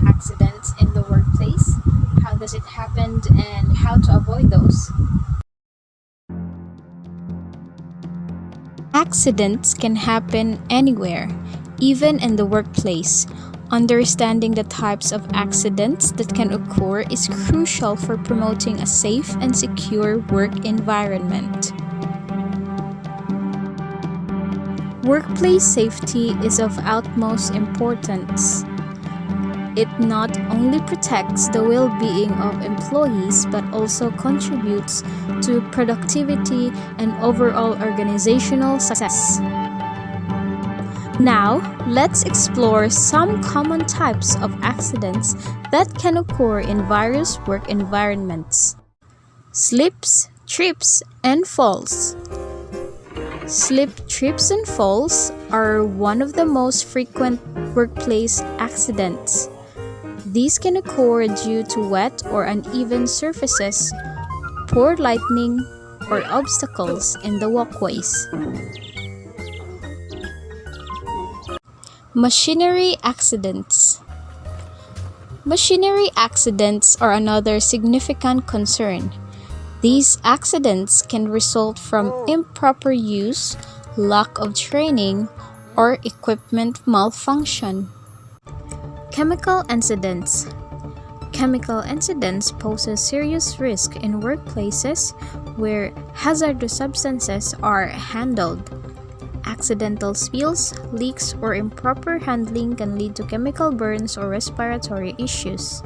accidents in the workplace? How does it happen and how to avoid those? Accidents can happen anywhere, even in the workplace. Understanding the types of accidents that can occur is crucial for promoting a safe and secure work environment. Workplace safety is of utmost importance. It not only protects the well-being of employees but also contributes to productivity and overall organizational success. Now, let's explore some common types of accidents that can occur in various work environments. Slips, trips, and falls. Slip, trips, and falls are one of the most frequent workplace accidents. These can occur due to wet or uneven surfaces, poor lighting, or obstacles in the walkways. Machinery accidents. Machinery accidents are another significant concern. These accidents can result from improper use, lack of training, or equipment malfunction. Chemical incidents. Chemical incidents pose a serious risk in workplaces where hazardous substances are handled. Accidental spills, leaks, or improper handling can lead to chemical burns or respiratory issues.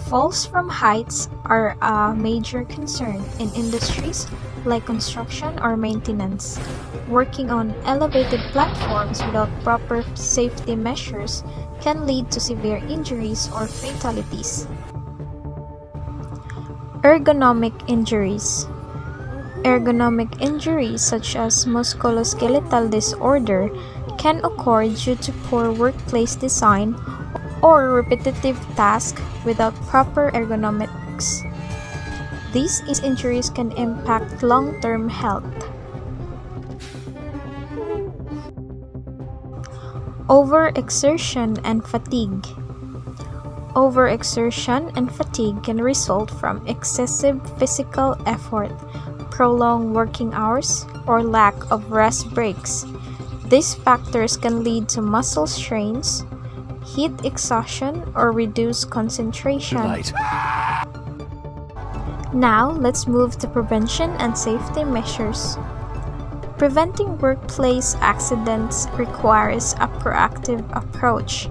Falls from heights are a major concern in industries like construction or maintenance. Working on elevated platforms without proper safety measures can lead to severe injuries or fatalities. Ergonomic injuries. Ergonomic injuries such as musculoskeletal disorder can occur due to poor workplace design or repetitive tasks without proper ergonomics. These injuries can impact long-term health. Overexertion and fatigue. Overexertion and fatigue can result from excessive physical effort, prolonged working hours, or lack of rest breaks. These factors can lead to muscle strains, heat exhaustion, or reduced concentration. Now, let's move to prevention and safety measures. Preventing workplace accidents requires a proactive approach.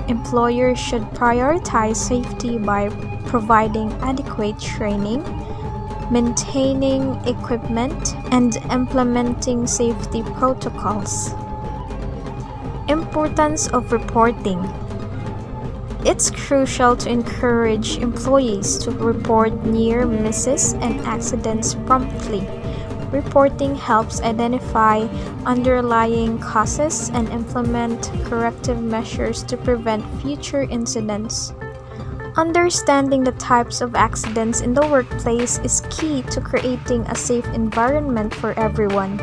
Employers should prioritize safety by providing adequate training, maintaining equipment, and implementing safety protocols. Importance of reporting. It's crucial to encourage employees to report near misses and accidents promptly. Reporting helps identify underlying causes and implement corrective measures to prevent future incidents. Understanding the types of accidents in the workplace is key to creating a safe environment for everyone.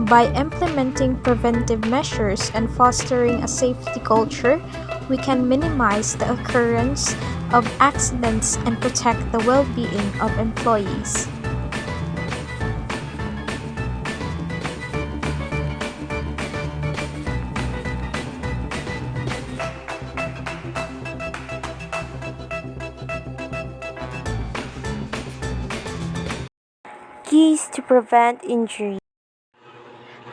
By implementing preventive measures and fostering a safety culture, we can minimize the occurrence of accidents and protect the well-being of employees. Keys to prevent injury.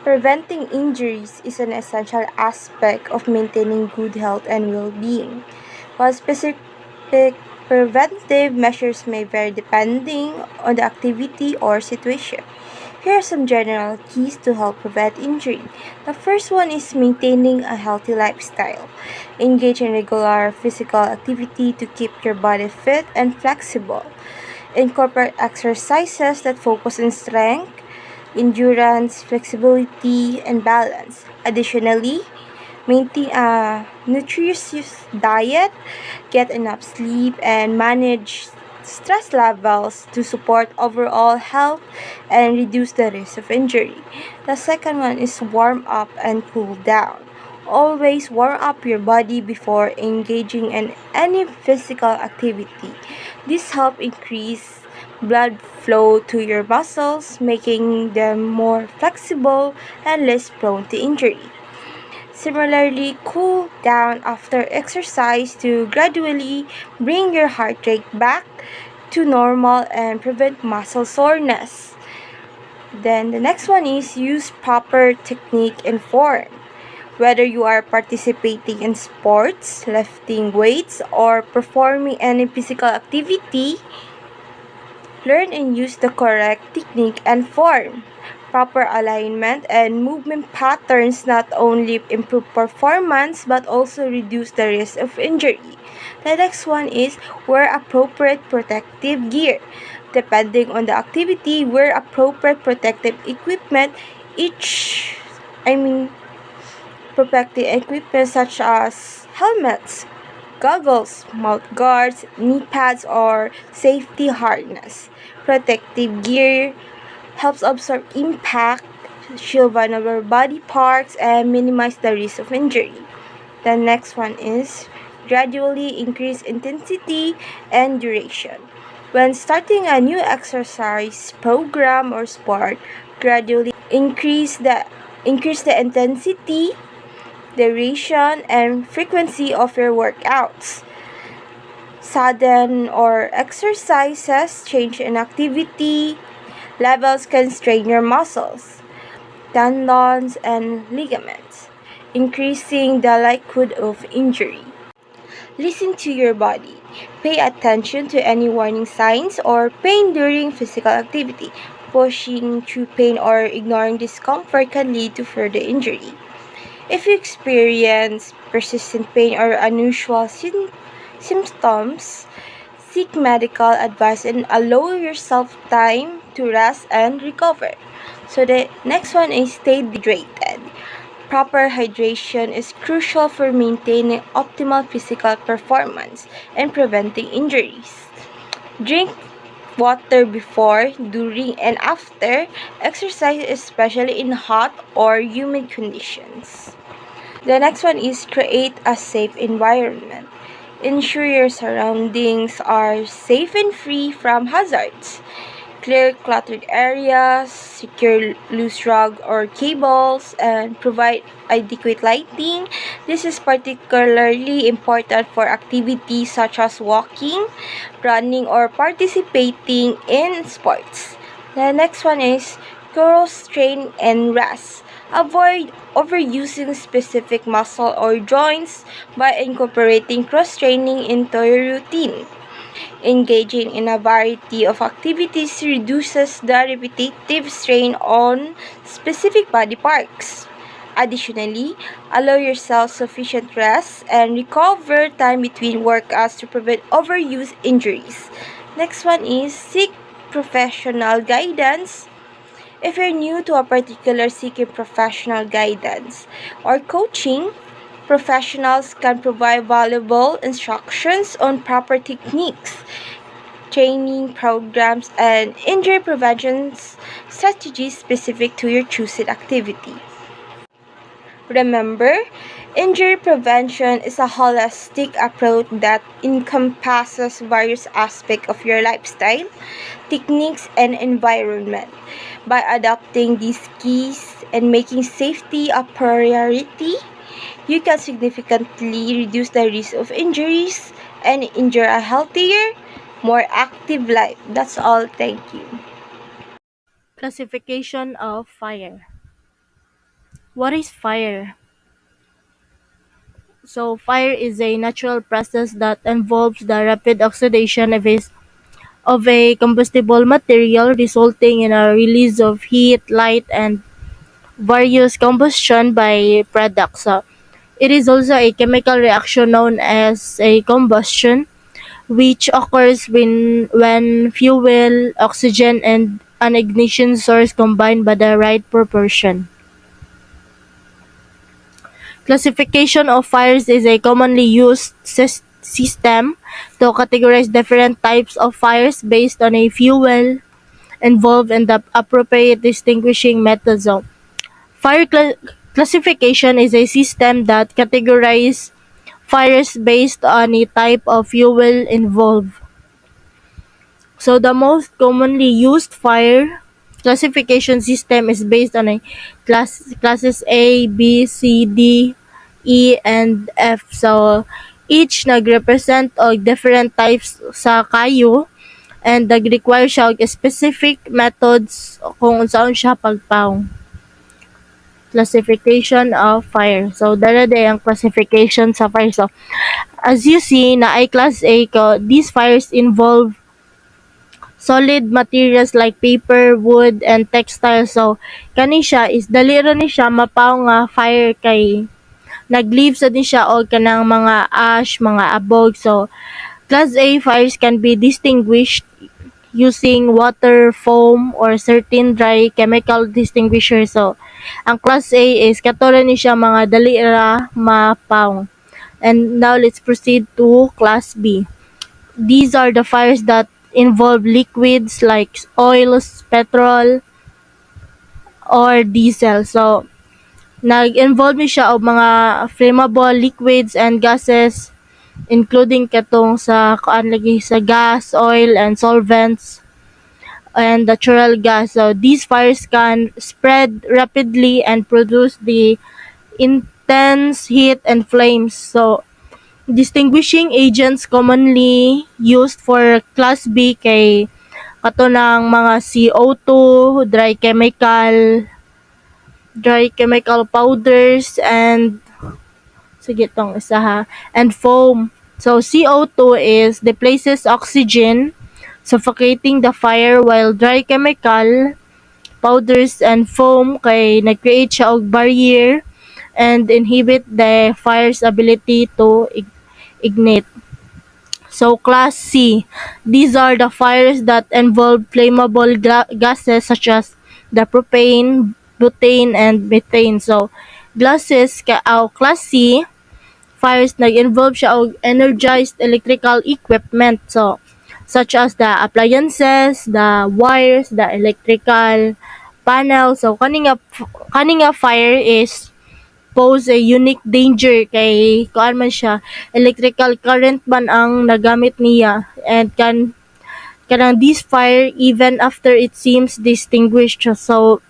Preventing injuries is an essential aspect of maintaining good health and well-being. While specific preventive measures may vary depending on the activity or situation, here are some general keys to help prevent injury. The first one is maintaining a healthy lifestyle. Engage in regular physical activity to keep your body fit and flexible. Incorporate exercises that focus on strength, endurance, flexibility, and balance. Additionally, maintain a nutritious diet, get enough sleep, and manage stress levels to support overall health and reduce the risk of injury. The second one is warm up and cool down. Always warm up your body before engaging in any physical activity. This helps increase blood flow to your muscles, making them more flexible and less prone to injury. Similarly, cool down after exercise to gradually bring your heart rate back to normal and prevent muscle soreness. Then the next one is use proper technique and form. Whether you are participating in sports, lifting weights, or performing any physical activity, learn and use the correct technique and form. Proper alignment and movement patterns not only improve performance but also reduce the risk of injury. The next one is wear appropriate protective gear. Depending on the activity, wear appropriate protective equipment. I mean, protective equipment such as helmets, goggles, mouth guards, knee pads, or safety harness. Protective gear helps absorb impact, shield vulnerable body parts, and minimize the risk of injury. The next one is gradually increase intensity and duration. When starting a new exercise program or sport, gradually increase the intensity, duration, and frequency of your workouts. Sudden or exercises change in activity levels can strain your muscles, tendons, and ligaments, increasing the likelihood of injury. Listen to your body. Pay attention to any warning signs or pain during physical activity. Pushing through pain or ignoring discomfort can lead to further injury. If you experience persistent pain or unusual symptoms, seek medical advice and allow yourself time to rest and recover. So the next one is stay hydrated. Proper hydration is crucial for maintaining optimal physical performance and preventing injuries. Drink water before, during, and after exercise, especially in hot or humid conditions. The next one is create a safe environment. Ensure your surroundings are safe and free from hazards. Clear cluttered areas, secure loose rug or cables, and provide adequate lighting. This is particularly important for activities such as walking, running, or participating in sports. The next one is cross train and rest. Avoid overusing specific muscle or joints by incorporating cross training into your routine. Engaging in a variety of activities reduces the repetitive strain on specific body parts. Additionally, allow yourself sufficient rest and recover time between workouts to prevent overuse injuries. Next one is seek professional guidance. If you're new to a particular seeking professional guidance or coaching, professionals can provide valuable instructions on proper techniques, training programs, and injury prevention strategies specific to your chosen activity. Remember, injury prevention is a holistic approach that encompasses various aspects of your lifestyle, techniques, and environment. By adopting these keys and making safety a priority, you can significantly reduce the risk of injuries and ensure a healthier, more active life. That's all. Thank you. Classification of fire. What is fire? So, fire is a natural process that involves the rapid oxidation of a combustible material, resulting in a release of heat, light, and various combustion by products. It is also a chemical reaction known as a combustion, which occurs when fuel, oxygen, and an ignition source combine by the right proportion. Classification of fires is a commonly used system to categorize different types of fires based on a fuel involved in the appropriate distinguishing methods. Fire classification is a system that categorizes fires based on a type of fuel involved. So the most commonly used fire classification system is based on a classes A, B, C, D, E, and F. So each nag-represent og different types sa kayo and nag-require siya og specific methods kung unsaon siya pagpawong. Classification of fire. So dara day ang classification sa fire. So as you see na ay class A ko, these fires involve solid materials like paper, wood, and textile. So, kani siya is dali ra ni siya mapaw nga fire kay nag-leave sa din siya og kanang mga ash, mga abog. So, Class A fires can be distinguished using water, foam, or certain dry chemical distinguisher. So, ang Class A is katulad ni siya mga dali ra mapaw. And now, let's proceed to Class B. These are the fires that involve liquids like oils, petrol, or diesel. So, nag-involve ni siya og mga flammable liquids and gases including katong sa kuan lagi sa gas, oil, and solvents and natural gas. So, these fires can spread rapidly and produce the intense heat and flames. So, distinguishing agents commonly used for Class B kay kato ng mga CO2, dry chemical powders, and sige tong isa ha, and foam. So CO2 is displaces oxygen, suffocating the fire, while dry chemical powders and foam kay nag-create siya og barrier and inhibit the fire's ability to ignite. So, Class C. These are the fires that involve flammable gases such as the propane, butane, and methane. So, Class C, fires nag-involve siya og energized electrical equipment. So, such as the appliances, the wires, the electrical panel. So, kaninga fire is pose a unique danger kay kuan man siya, electrical current man ang nagamit niya and kanang this fire even after it seems distinguished. So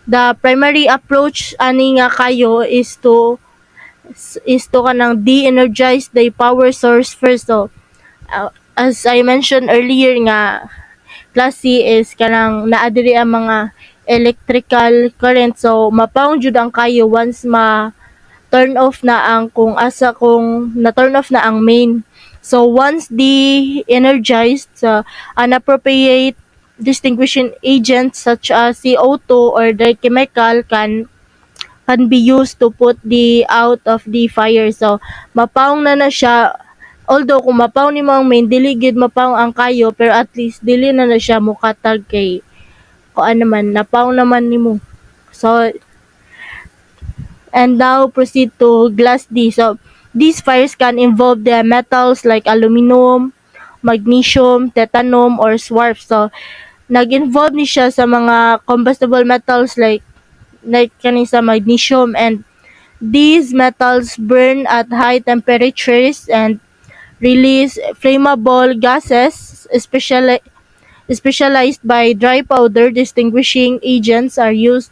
the primary approach ani nga kayo is to kanang de-energize the power source first. So as I mentioned earlier nga Class C is kanang naa diri ang mga electrical current. So mapaong jud ang kayo once turn off na ang kung na turn off na ang main. So once de-energized, inappropriate distinguishing agents such as CO2 or the chemical can be used to put the out of the fire. So mapaong na siya. Although kung mapaw ni mo ang main, dili gid mapaw ang kayo, pero at least dili na siya mukatag kay kuan naman napaw naman nimo. So and now proceed to Class D. So these fires can involve the metals like aluminum, magnesium, titanium, or swarf. So nag-involve ni siya sa mga combustible metals like kani sa magnesium, and these metals burn at high temperatures and release flammable gases, specialized by dry powder distinguishing agents are used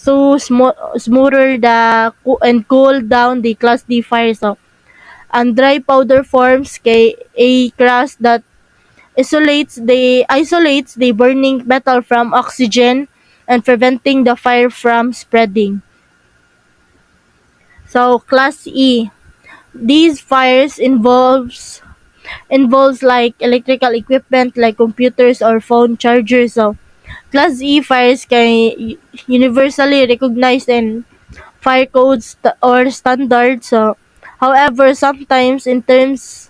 to smother and cool down the Class D fire. So, ang dry powder forms kay a crust that isolates the burning metal from oxygen and preventing the fire from spreading. So, Class E. These fires involves like electrical equipment like computers or phone chargers. So, Class E fires can universally recognized in fire codes or standards. So, however, sometimes in terms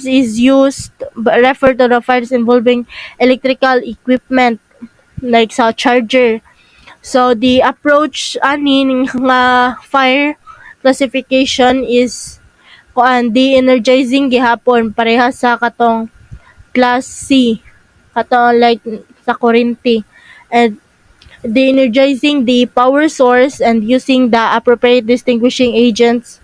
is used refer to the fires involving electrical equipment like sa charger. So, the approach ani nga fire classification is de-energizing gihapon pareha sa katong Class C katong like sa kurente, and de-energizing the power source, and using the appropriate distinguishing agents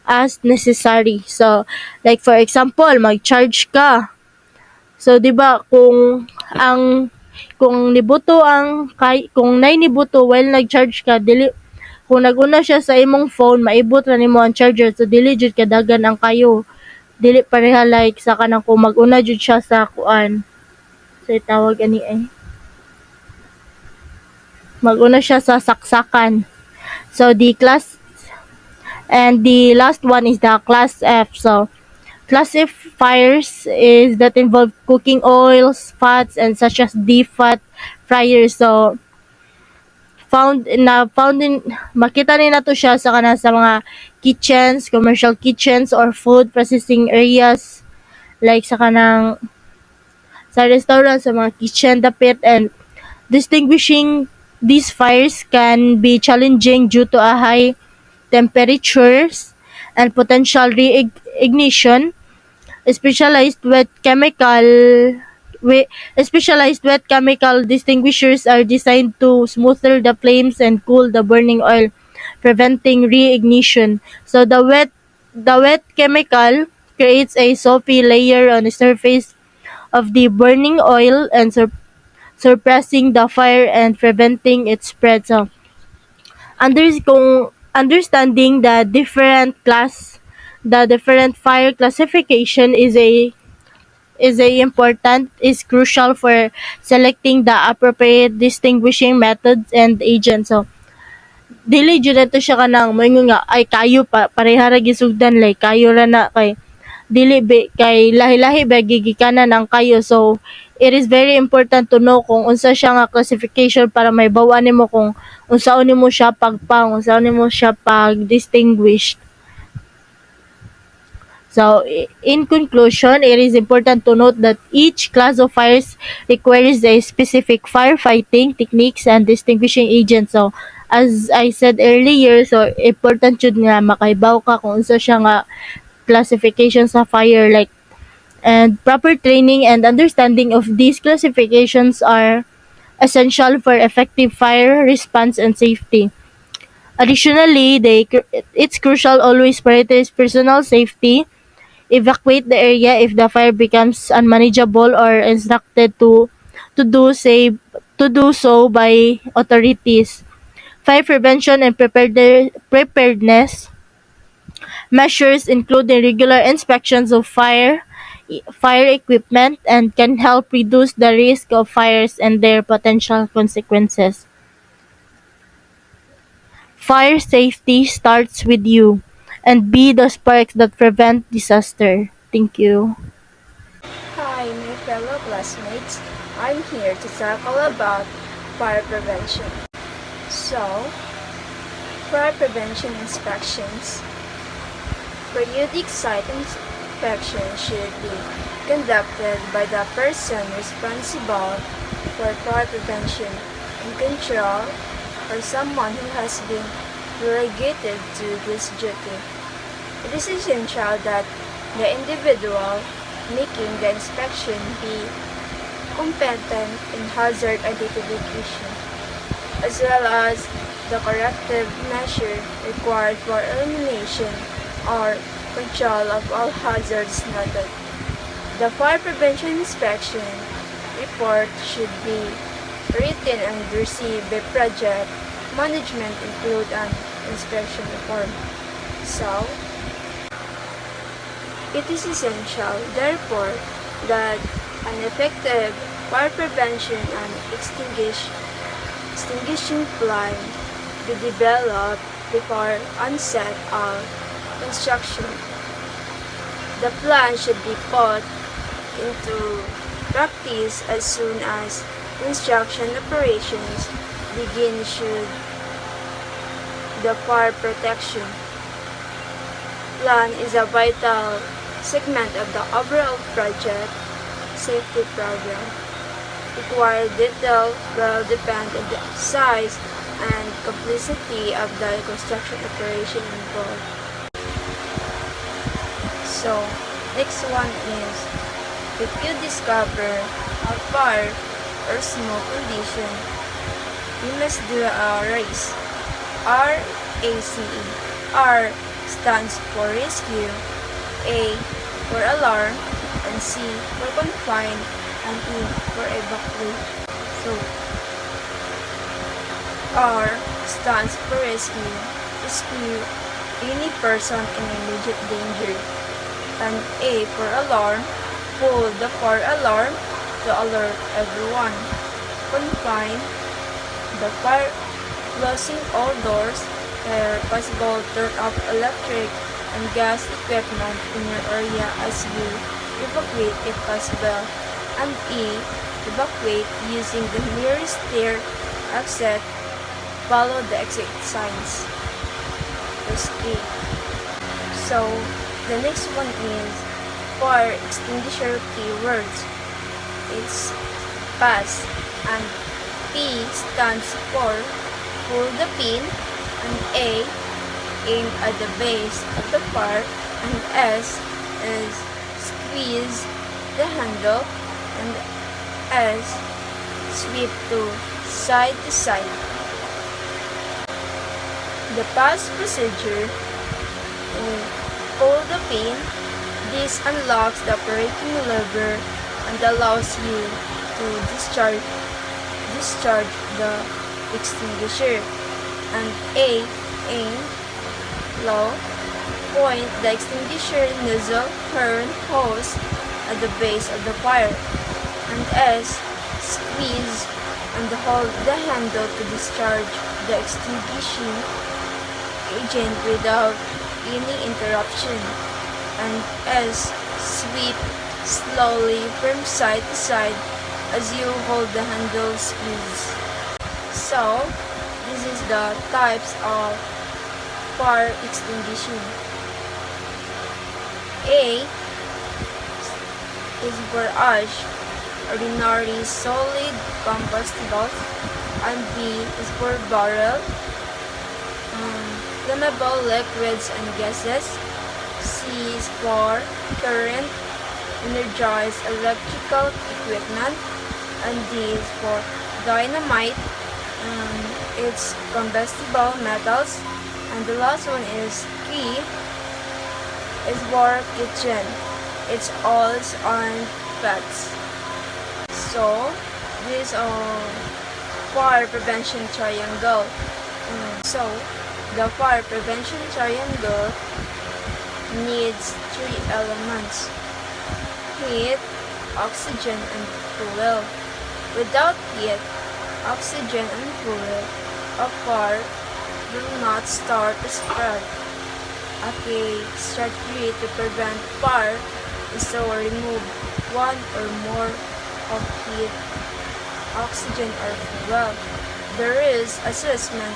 as necessary. So, like for example, mag-charge ka. So, 'di ba kung nibuto kung nay nibuto while nag-charge ka, dili kung naguna siya sa imong phone, maibot ra nimo ang charger. So, dili jud kadagan ang kayo. Dili pareha like sa kanang kung mag-una jud siya sa kuan. So, tawag ani mag-una siya sa saksakan. So, the last one is the class F. So, class F fires is that involve cooking oils, fats, and such as deep fat fryers. So, makita ni nato siya sa mga kitchens, commercial kitchens, or food processing areas, like sa restaurant, sa mga kitchen dapit, and distinguishing these fires can be challenging due to a high temperatures and potential re-ignition. Specialized wet chemical distinguishers are designed to smother the flames and cool the burning oil, preventing re-ignition. So the wet chemical creates a soapy layer on the surface of the burning oil and suppressing the fire and preventing its spread. So kung understanding the different fire classification is crucial for selecting the appropriate distinguishing methods and agents. So dili jud ato siya kanang moingon nga ay kayo pareha ra gisugdan, like kayo ra na kay dili kay lahi-lahi ba gigikanan ang kayo. So it is very important to know kung unsa siya nga classification para may bawa nimo kung unsaon nimo siya unsaon nimo siya pag-distinguish. So, in conclusion, it is important to note that each class of fires requires a specific firefighting techniques and distinguishing agents. So, as I said earlier, so important jud nga makaibaw ka kung unsa siya nga classification sa fire, like, and proper training and understanding of these classifications are essential for effective fire response and safety. Additionally, it's crucial always prioritize personal safety. Evacuate the area if the fire becomes unmanageable or instructed to do so by authorities. Fire prevention and preparedness measures include the regular inspections of fire equipment and can help reduce the risk of fires and their potential consequences. Fire safety starts with you, and be the sparks that prevent disaster. Thank you. Hi, my fellow classmates. I'm here to talk all about fire prevention. So, fire prevention inspections. Periodic site inspection should be conducted by the person responsible for fire prevention and control, or someone who has been delegated to this duty. It is essential that the individual making the inspection be competent in hazard identification, as well as the corrective measure required for elimination or control of all hazards noted. The fire prevention inspection report should be written and received by project management, include an inspection report. So, it is essential, therefore, that an effective fire prevention and extinguishing plan be developed before onset of construction. The plan should be put into practice as soon as construction operations begin. Should the fire protection plan is a vital segment of the overall project safety program. Required detail will depend on the size and complexity of the construction operation involved. So, next one is, if you discover a fire or smoke condition we must do a race. RACE. R stands for rescue, A for alarm, and C for confine, and E for evacuate. So, R stands for rescue, rescue any person in immediate danger, and A for alarm, pull the fire alarm to alert everyone. Confine the fire, closing all doors, where possible turn off electric and gas equipment in your area as you evacuate if possible. And E, evacuate using the nearest stair exit, follow the exit signs. Escape. So, the next one is fire extinguisher keywords. It's pass, and P stands for pull the pin, and A, aim at the base of the fire, and S is squeeze the handle, and S, sweep to side. The pass procedure, pull the pin. This unlocks the operating lever and allows you to discharge the extinguisher. And A, aim low, point the extinguisher nozzle current hose at the base of the fire. And S, squeeze and hold the handle to discharge the extinguishing agent without any interruption. And S, sweep slowly from side to side as you hold the handle squeeze. So, this is the types of fire extinguishing. A is for ash, ordinary solid combustibles, and B is for barrel, flammable liquids and gases. C is for current, energized electrical equipment, and D is for dynamite. It's combustible metals, and the last one is key is for kitchen. It's oils and fats. So this fire prevention triangle. So the fire prevention triangle needs three elements: heat, oxygen, and fuel. Without heat, oxygen, and fuel, a fire will not start to spread. A key strategy to prevent fire is to remove one or more of heat, oxygen, or fuel. The risk assessment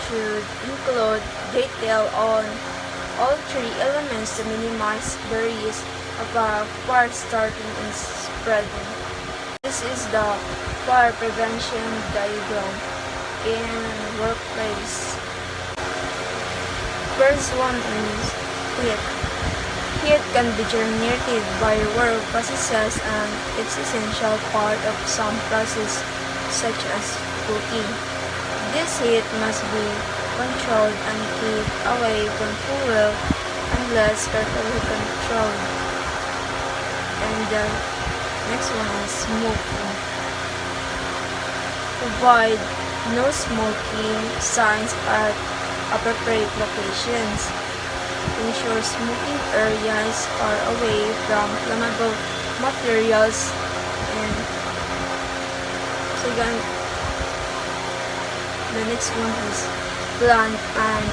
should include detail on all three elements to minimize the risk of a fire starting and spreading. This is the fire prevention diagram in workplace. First one is heat. Heat can be generated by work processes, and it's essential part of some process such as cooking. This heat must be controlled and kept away from fuel unless carefully controlled. And the next one is smoking. Provide no smoking signs at appropriate locations. Ensure smoking areas are away from flammable materials. And second, the next one is plant and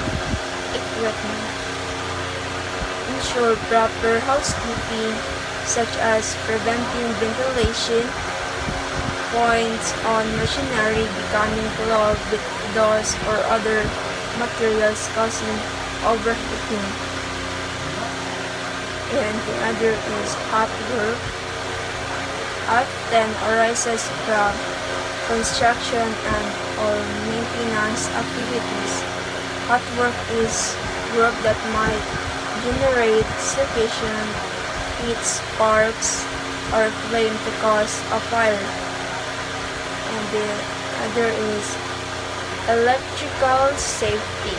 equipment. Ensure proper housekeeping, such as preventing ventilation points on machinery becoming clogged with dust or other materials causing overheating. And the other is hot work. Often arises from construction and or maintenance activities. Hot work is work that might generate sufficient heat, sparks, or flame to cause a fire. And the other is Electrical safety.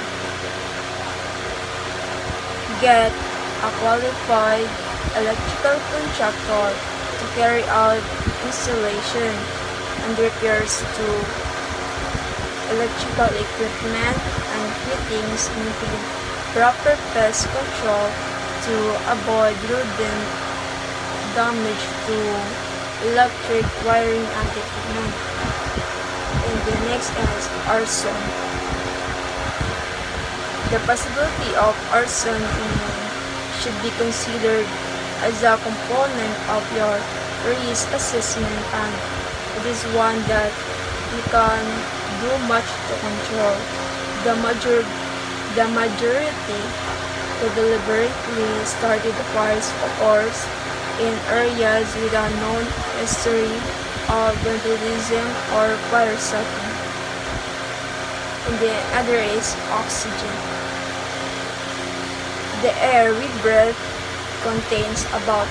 Get a qualified electrical contractor to carry out installation and repairs to electrical equipment and fittings, maintain proper pest control to avoid rodent damage to electric wiring and equipment. And the next is arson. The possibility of arson should be considered as a component of your risk assessment, and it is one that you can do much to control. The majority to deliberately started fires occurs in areas with a known history of vandalism or fire setting. And the other is oxygen. The air we breathe contains about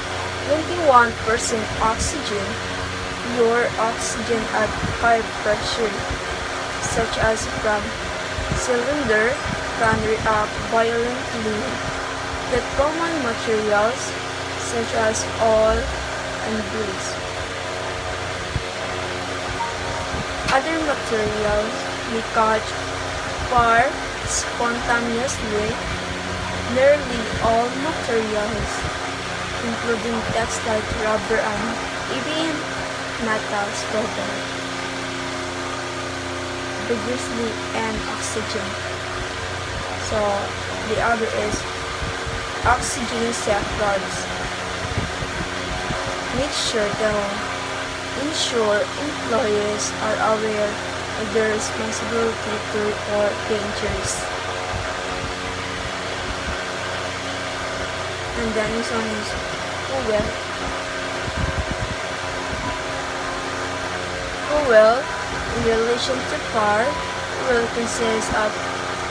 21% oxygen. Your oxygen at high pressure, such as from cylinder, can react violently with common materials such as oil and grease. Other materials may catch fire spontaneously. Nearly all materials, including textile, rubber, and even metals, provide vigorously and oxygen. So the other is oxygen safeguards. Make sure the insured employees are aware of their responsibility to report dangers. And then this one is fuel. Fuel, in relation to fire, will consist of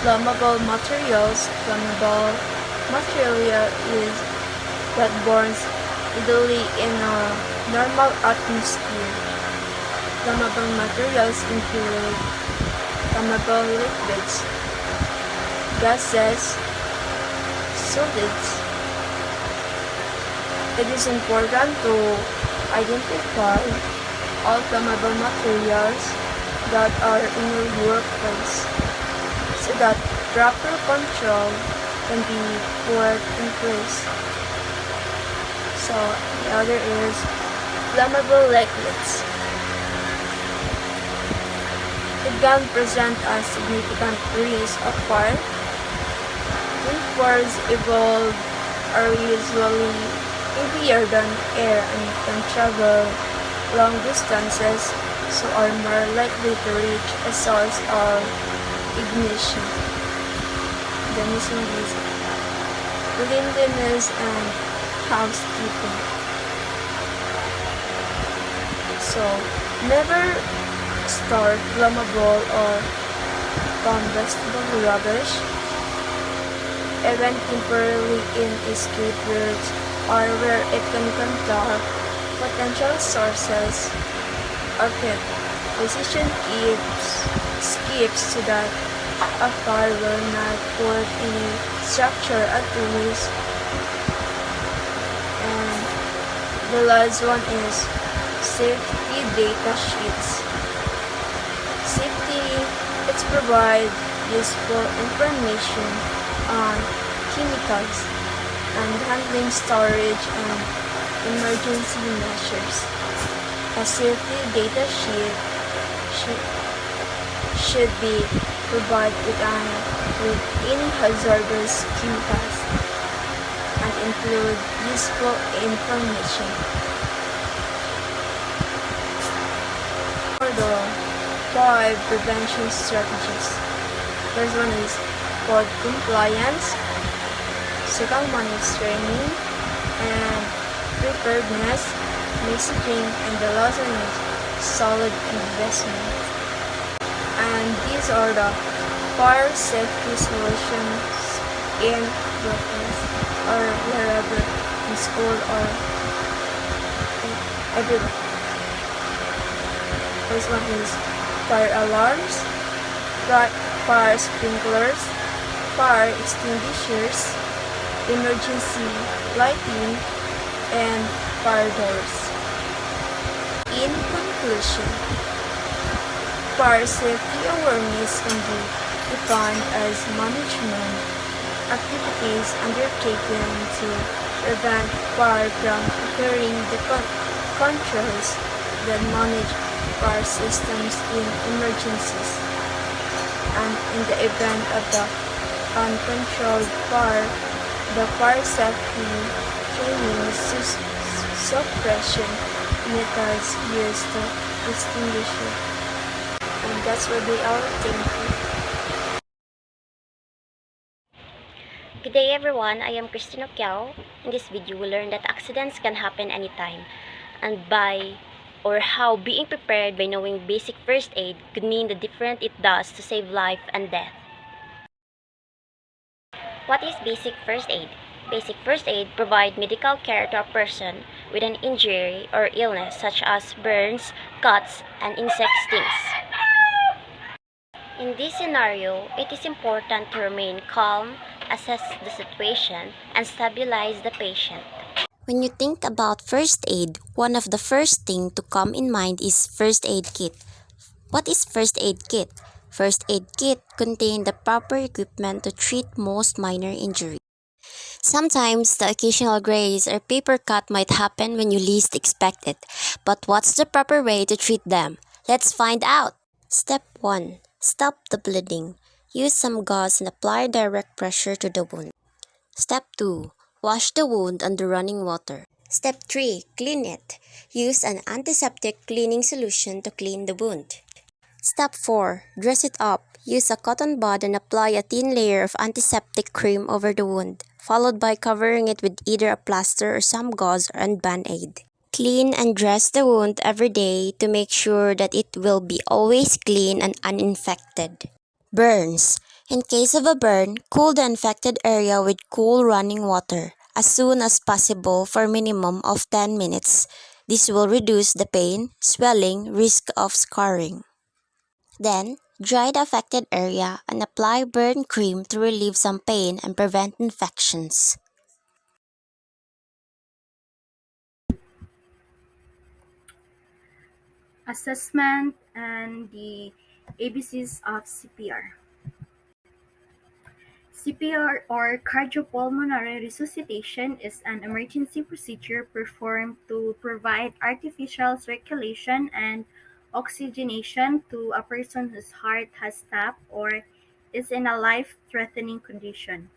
flammable materials. Flammable material is that burns easily in a normal atmosphere. Flammable materials include flammable liquids, gases, solids. It is important to identify all flammable materials that are in your workplace so that proper control can be put in place. So the other is flammable liquids. It can present a significant risk of fire. When fires evolve are usually heavier than air and can travel long distances, so are more likely to reach a source of ignition. The missing is cleanliness and housekeeping. So, never store flammable or combustible rubbish, even temporarily in escape routes or where it can contact potential sources of heat. Precision skips so that a fire will not put any structure at risk. And the last one is safety data sheets. Safety, it provides useful information on chemicals and handling, storage, and emergency measures. A safety data sheet should be provided with any hazardous chemicals and include useful information. For the 5 prevention strategies. First one is code compliance. Second one is training and preparedness, messaging, and the last one is solid investment. And these are the fire safety solutions in workplace or wherever, in school or everywhere. First one is fire alarms. fire sprinklers, fire extinguishers, emergency lighting, and fire doors. In conclusion, fire safety awareness can be defined as management activities undertaken to prevent fire from occurring. The controls that manage fire systems in emergencies, and in the event of the uncontrolled fire, the fire safety training suppression methods used to extinguish it. And that's what they are. Thank you. Good day everyone, I am Christy Noquiao. In this video, we'll learn that accidents can happen anytime and how being prepared by knowing basic first aid could mean the difference it does to save life and death. What is basic first aid? Basic first aid provides medical care to a person with an injury or illness such as burns, cuts, and insect stings. In this scenario, it is important to remain calm, assess the situation, and stabilize the patient. When you think about first aid, one of the first things to come in mind is first aid kit. What is first aid kit? First aid kit contains the proper equipment to treat most minor injuries. Sometimes the occasional graze or paper cut might happen when you least expect it, but what's the proper way to treat them? Let's find out! Step 1. Stop the bleeding. Use some gauze and apply direct pressure to the wound. Step 2. Wash the wound under running water. Step 3. Clean it. Use an antiseptic cleaning solution to clean the wound. Step 4. Dress it up. Use a cotton bud and apply a thin layer of antiseptic cream over the wound, followed by covering it with either a plaster or some gauze and band-aid. Clean and dress the wound every day to make sure that it will be always clean and uninfected. Burns. In case of a burn, cool the infected area with cool running water as soon as possible for a minimum of 10 minutes. This will reduce the pain, swelling, risk of scarring. Then, dry the affected area and apply burn cream to relieve some pain and prevent infections. Assessment and the ABCs of CPR. CPR or cardiopulmonary resuscitation is an emergency procedure performed to provide artificial circulation and oxygenation to a person whose heart has stopped or is in a life-threatening condition.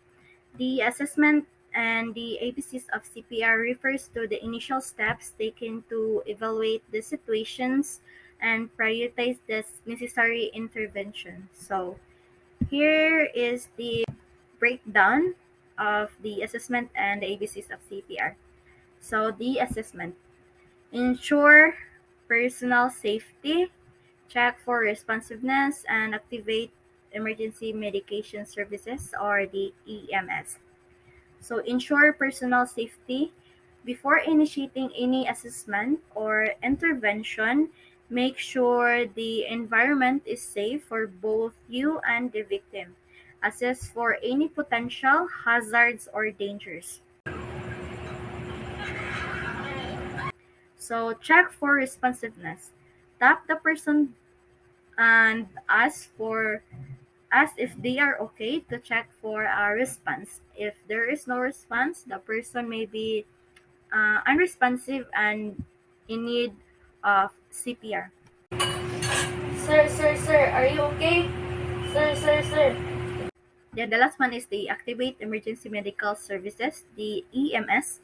The assessment and the ABCs of CPR refers to the initial steps taken to evaluate the situations and prioritize the necessary intervention. So here is the breakdown of the assessment and the ABCs of CPR. So the assessment: ensure personal safety, check for responsiveness, and activate emergency medication services or the EMS. So ensure personal safety. Before initiating any assessment or intervention, make sure the environment is safe for both you and the victim. Assess for any potential hazards or dangers. So check for responsiveness. Tap the person and ask if they are okay to check for a response. If there is no response, the person may be unresponsive and in need of CPR. Sir, are you okay? Sir. Then the last one is the activate emergency medical services, the EMS.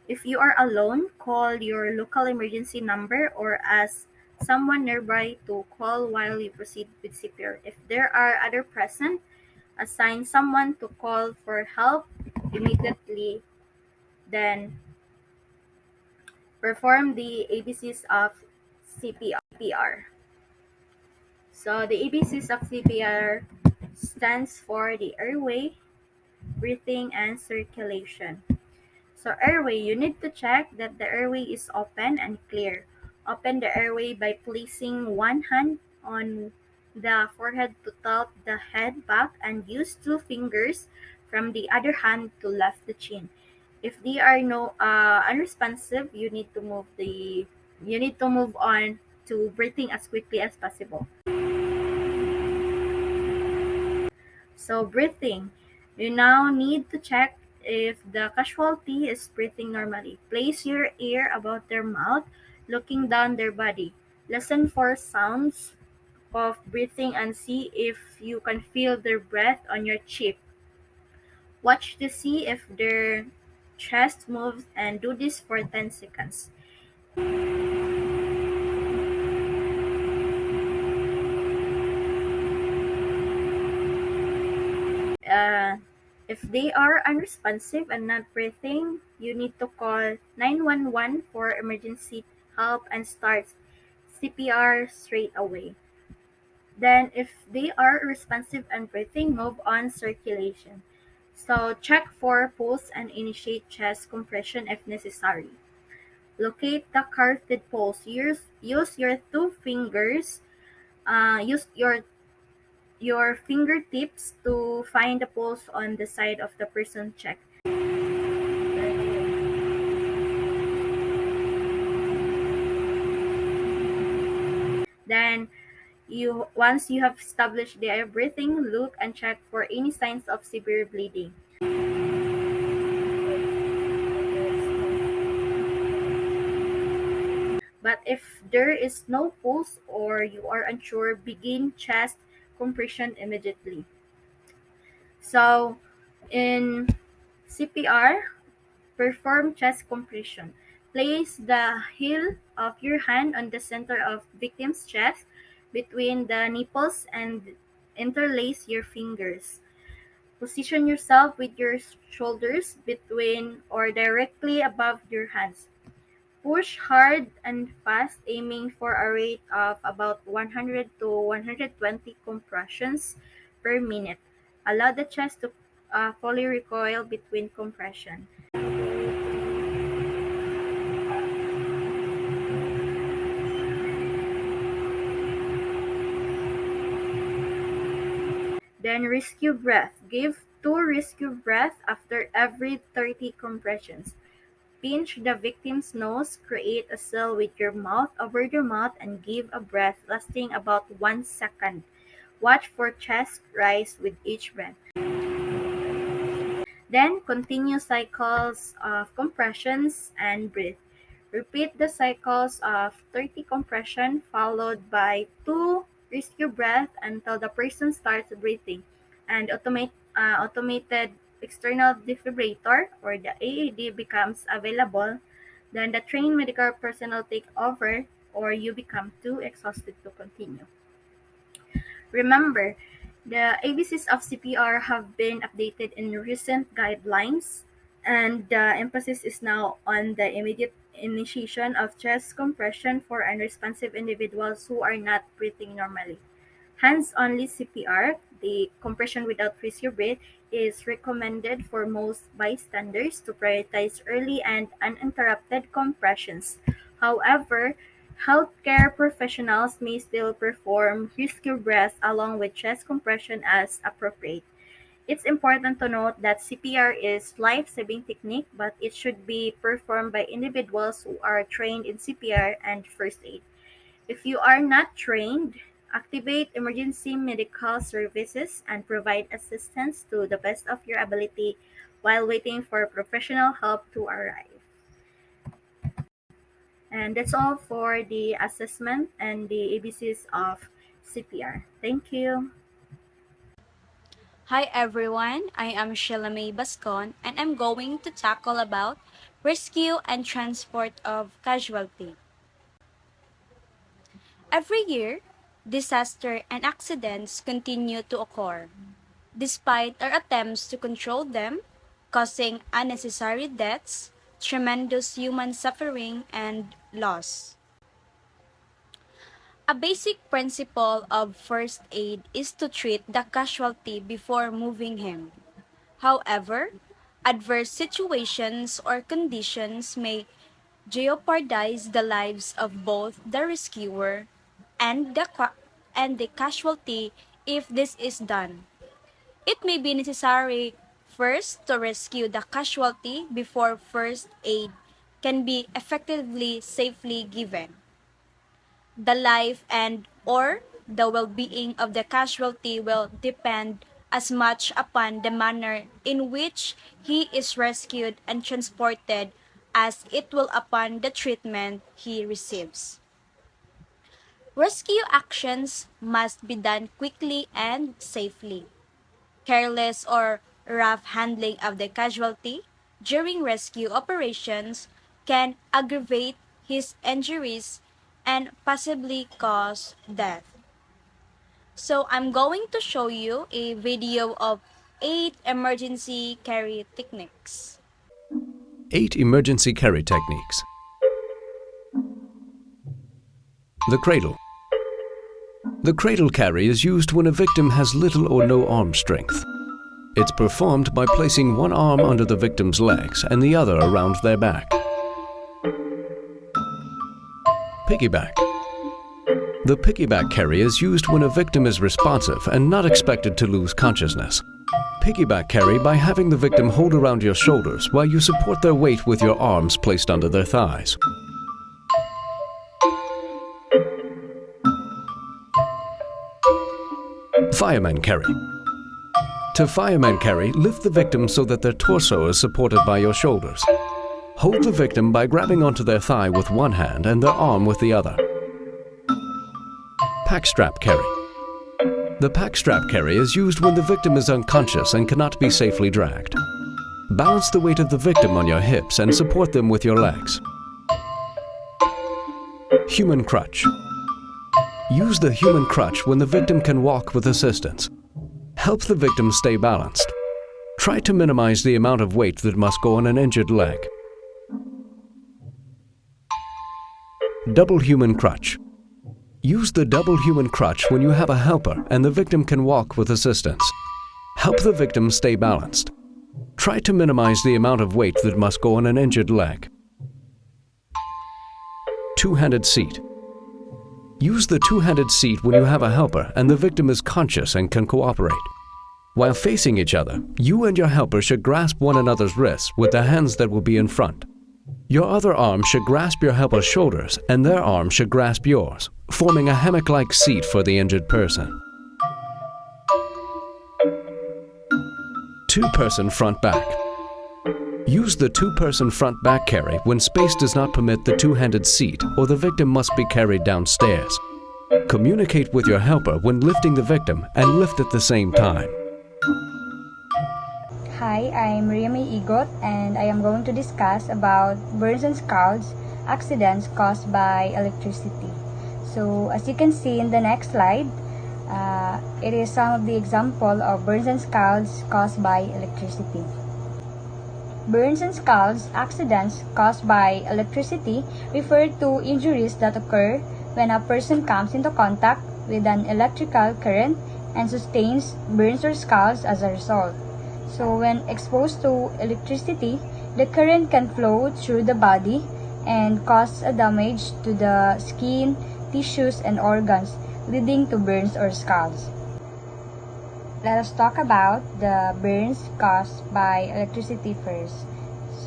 If you are alone, call your local emergency number or ask someone nearby to call while you proceed with CPR. If there are other present, assign someone to call for help immediately. Then perform the ABCs of CPR. So the ABCs of CPR stands for the airway, breathing, and circulation. So airway, you need to check that the airway is open and clear. Open the airway by placing one hand on the forehead to tilt the head back, and use two fingers from the other hand to lift the chin. If they are no unresponsive, you need to move on to breathing as quickly as possible. So breathing, you now need to check if the casualty is breathing normally. Place your ear above their mouth, looking down their body. Listen for sounds of breathing and see if you can feel their breath on your cheek. Watch to see if their chest moves and do this for 10 seconds. Uh, if they are unresponsive and not breathing, you need to call 911 for emergency help and start CPR straight away. Then, if they are responsive and breathing, move on circulation. So, check for pulse and initiate chest compression if necessary. Locate the carotid pulse. Use your two fingers. Use your fingertips to find the pulse on the side of the person checked. Then, once you have established their breathing, look and check for any signs of severe bleeding. But if there is no pulse or you are unsure, begin chest compression immediately. So, in CPR, perform chest compression. Place the heel of your hand on the center of victim's chest between the nipples and interlace your fingers. Position yourself with your shoulders between or directly above your hands. Push hard and fast, aiming for a rate of about 100 to 120 compressions per minute. Allow the chest to fully recoil between compression. Then rescue breath. Give two rescue breaths after every 30 compressions. Pinch the victim's nose, create a seal with your mouth over their mouth, and give a breath lasting about 1 second. Watch for chest rise with each breath. Then continue cycles of compressions and breathe. Repeat the cycles of 30 compression followed by 2 rescue breath until the person starts breathing, and automated external defibrillator or the AED becomes available. Then the trained medical personnel take over or you become too exhausted to continue. Remember, the ABCs of CPR have been updated in recent guidelines, and the emphasis is now on the immediate initiation of chest compression for unresponsive individuals who are not breathing normally. Hands-only CPR, the compression without rescue breath, is recommended for most bystanders to prioritize early and uninterrupted compressions. However, healthcare professionals may still perform rescue breaths along with chest compression as appropriate. It's important to note that CPR is life-saving technique, but it should be performed by individuals who are trained in CPR and first aid. If you are not trained, activate emergency medical services and provide assistance to the best of your ability while waiting for professional help to arrive. And that's all for the assessment and the ABCs of CPR. Thank you. Hi everyone, I am Sheila Mae Bascon and I'm going to tackle about rescue and transport of casualty. Every year, disaster and accidents continue to occur, despite our attempts to control them, causing unnecessary deaths, tremendous human suffering, and loss. A basic principle of first aid is to treat the casualty before moving him. However, adverse situations or conditions may jeopardize the lives of both the rescuer and the and the casualty if this is done. It may be necessary first to rescue the casualty before first aid can be effectively safely given. The life and or the well-being of the casualty will depend as much upon the manner in which he is rescued and transported as it will upon the treatment he receives. Rescue actions must be done quickly and safely. Careless or rough handling of the casualty during rescue operations can aggravate his injuries and possibly cause death. So I'm going to show you a video of 8 emergency carry techniques. 8 emergency carry techniques. The cradle. The cradle carry is used when a victim has little or no arm strength. It's performed by placing one arm under the victim's legs and the other around their back. Piggyback. The piggyback carry is used when a victim is responsive and not expected to lose consciousness. Piggyback carry by having the victim hold around your shoulders while you support their weight with your arms placed under their thighs. Fireman carry. To fireman carry, lift the victim so that their torso is supported by your shoulders. Hold the victim by grabbing onto their thigh with one hand and their arm with the other. Pack strap carry. The pack strap carry is used when the victim is unconscious and cannot be safely dragged. Balance the weight of the victim on your hips and support them with your legs. Human crutch. Use the human crutch when the victim can walk with assistance. Help the victim stay balanced. Try to minimize the amount of weight that must go on an injured leg. Double human crutch. Use the double human crutch when you have a helper and the victim can walk with assistance. Help the victim stay balanced. Try to minimize the amount of weight that must go on an injured leg. Two-handed seat. Use the two-handed seat when you have a helper and the victim is conscious and can cooperate. While facing each other, you and your helper should grasp one another's wrists with the hands that will be in front. Your other arm should grasp your helper's shoulders and their arm should grasp yours, forming a hammock-like seat for the injured person. Two-person front back. Use the two-person front back carry when space does not permit the two-handed seat or the victim must be carried downstairs. Communicate with your helper when lifting the victim and lift at the same time. Hi, I'm Rhea Mae Igot and I am going to discuss about burns and scalds accidents caused by electricity. So as you can see in the next slide, it is some of the example of burns and scalds caused by electricity. Burns and scalds accidents caused by electricity refer to injuries that occur when a person comes into contact with an electrical current and sustains burns or scalds as a result. So when exposed to electricity, the current can flow through the body and cause a damage to the skin, tissues, and organs, leading to burns or scalds. Let us talk about the burns caused by electricity first.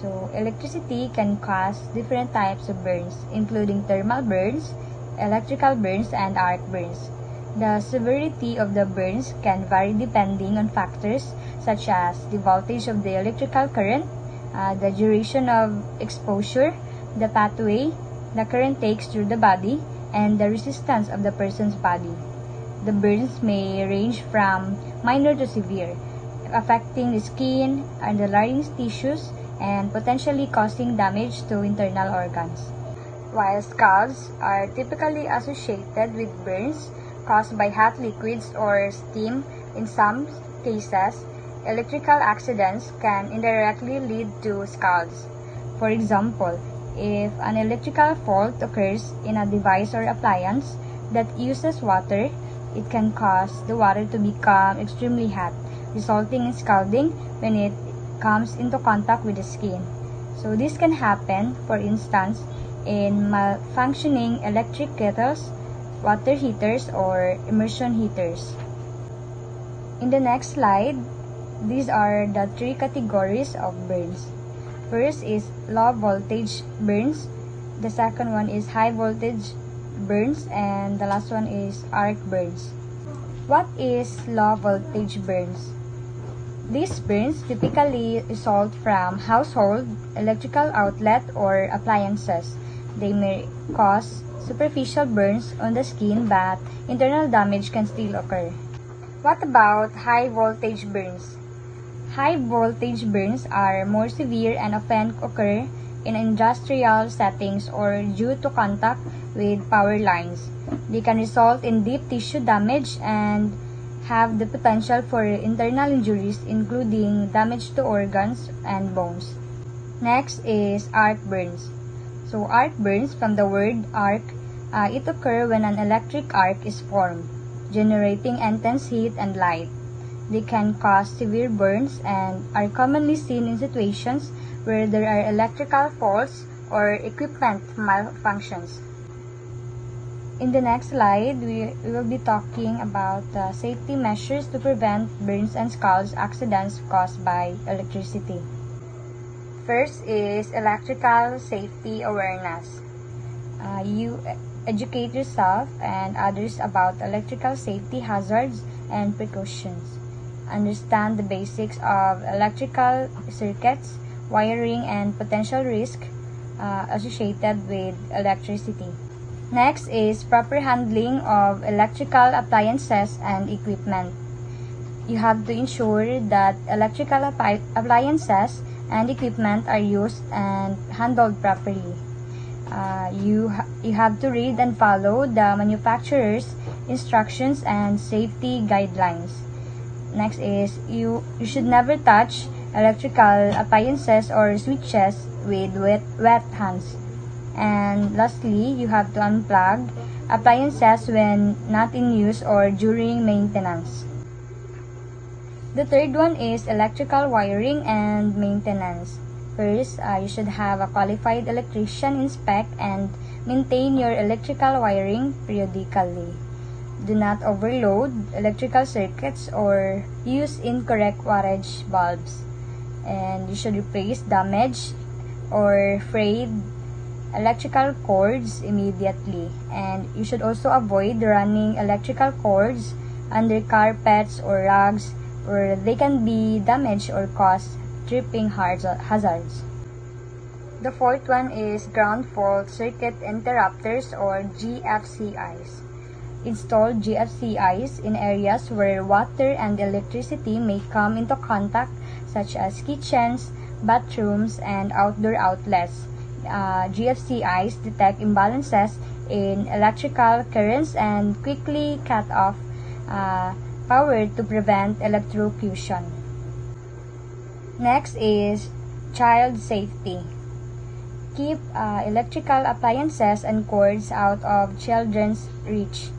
So, electricity can cause different types of burns, including thermal burns, electrical burns, and arc burns. The severity of the burns can vary depending on factors such as the voltage of the electrical current, the duration of exposure, the pathway the current takes through the body, and the resistance of the person's body. The burns may range from minor to severe, affecting the skin, underlying tissues, and potentially causing damage to internal organs. While scalds are typically associated with burns caused by hot liquids or steam, in some cases, electrical accidents can indirectly lead to scalds. For example, if an electrical fault occurs in a device or appliance that uses water, it can cause the water to become extremely hot, resulting in scalding when it comes into contact with the skin. So this can happen, for instance, in malfunctioning electric kettles, water heaters or immersion heaters. In the next slide, these are the three categories of burns. First is low voltage burns, the second one is high voltage burns, and the last one is arc burns. What is low voltage burns? These burns typically result from household, electrical outlet, or appliances. They may cause superficial burns on the skin, but internal damage can still occur. What about high voltage burns? High voltage burns are more severe and often occur in industrial settings or due to contact with power lines. They can result in deep tissue damage and have the potential for internal injuries, including damage to organs and bones. Next is arc burns. So arc burns, from the word arc, it occurs when an electric arc is formed, generating intense heat and light. They can cause severe burns and are commonly seen in situations where there are electrical faults or equipment malfunctions. In the next slide, we will be talking about safety measures to prevent burns and scald accidents caused by electricity. First is electrical safety awareness. You educate yourself and others about electrical safety hazards and precautions. Understand the basics of electrical circuits, wiring, and potential risk associated with electricity. Next is proper handling of electrical appliances and equipment. You have to ensure that electrical appliances and equipment are used and handled properly. You have to read and follow the manufacturer's instructions and safety guidelines. Next is you should never touch electrical appliances or switches with wet hands. And lastly, you have to unplug appliances when not in use or during maintenance. The third one is electrical wiring and maintenance. First, you should have a qualified electrician inspect and maintain your electrical wiring periodically. Do not overload electrical circuits or use incorrect wattage bulbs. And you should replace damaged or frayed electrical cords immediately. And you should also avoid running electrical cords under carpets or rugs where they can be damaged or cause tripping hazards. The fourth one is ground fault circuit interrupters or GFCIs. Install GFCIs in areas where water and electricity may come into contact, such as kitchens, bathrooms, and outdoor outlets. GFCIs detect imbalances in electrical currents and quickly cut off power to prevent electrocution. Next is child safety. Keep electrical appliances and cords out of children's reach.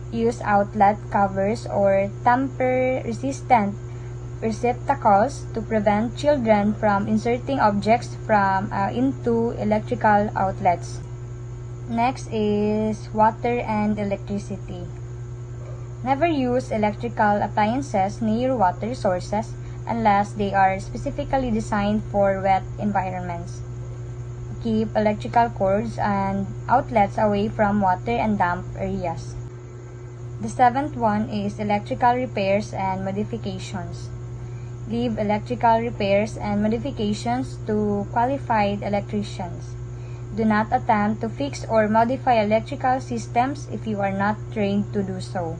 Use outlet covers or tamper-resistant receptacles to prevent children from inserting objects into electrical outlets. Next is water and electricity. Never use electrical appliances near water sources unless they are specifically designed for wet environments. Keep electrical cords and outlets away from water and damp areas. The seventh one is electrical repairs and modifications. Leave electrical repairs and modifications to qualified electricians. Do not attempt to fix or modify electrical systems if you are not trained to do so.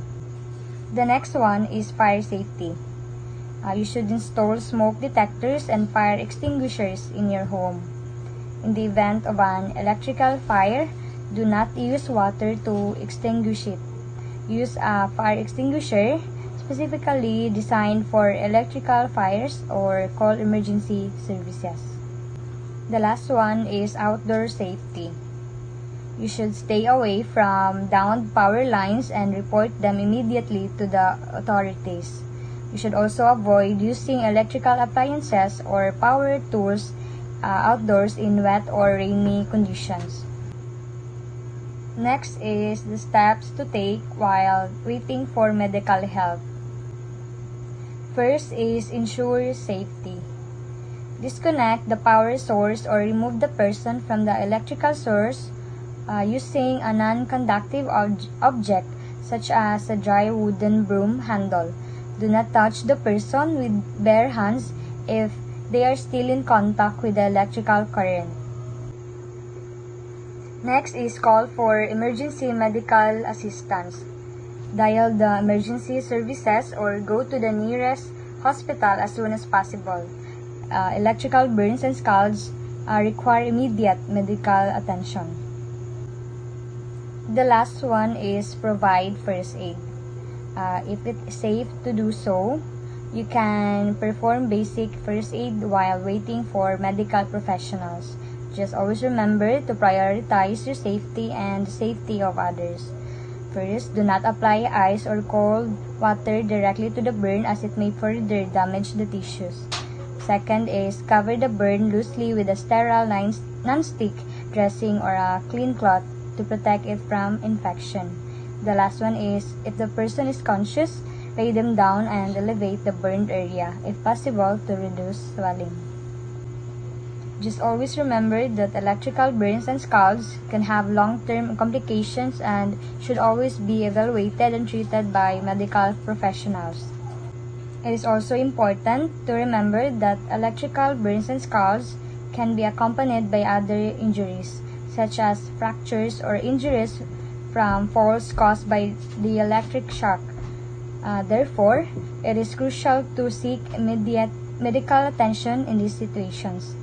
The next one is fire safety. You should install smoke detectors and fire extinguishers in your home. In the event of an electrical fire, do not use water to extinguish it. Use a fire extinguisher specifically designed for electrical fires or call emergency services. The last one is outdoor safety. You should stay away from downed power lines and report them immediately to the authorities. You should also avoid using electrical appliances or power tools outdoors in wet or rainy conditions. Next is the steps to take while waiting for medical help. First is ensure safety. Disconnect the power source or remove the person from the electrical source using a non-conductive object such as a dry wooden broom handle. Do not touch the person with bare hands if they are still in contact with the electrical current. Next is call for emergency medical assistance. Dial the emergency services or go to the nearest hospital as soon as possible. Electrical burns and scalds require immediate medical attention. The last one is provide first aid. If it's safe to do so, you can perform basic first aid while waiting for medical professionals. Just always remember to prioritize your safety and the safety of others. First, do not apply ice or cold water directly to the burn as it may further damage the tissues. Second is cover the burn loosely with a sterile non-stick dressing or a clean cloth to protect it from infection. The last one is if the person is conscious, lay them down and elevate the burned area, if possible, to reduce swelling. Just always remember that electrical burns and scalds can have long-term complications and should always be evaluated and treated by medical professionals. It is also important to remember that electrical burns and scalds can be accompanied by other injuries, such as fractures or injuries from falls caused by the electric shock. Therefore, it is crucial to seek immediate medical attention in these situations.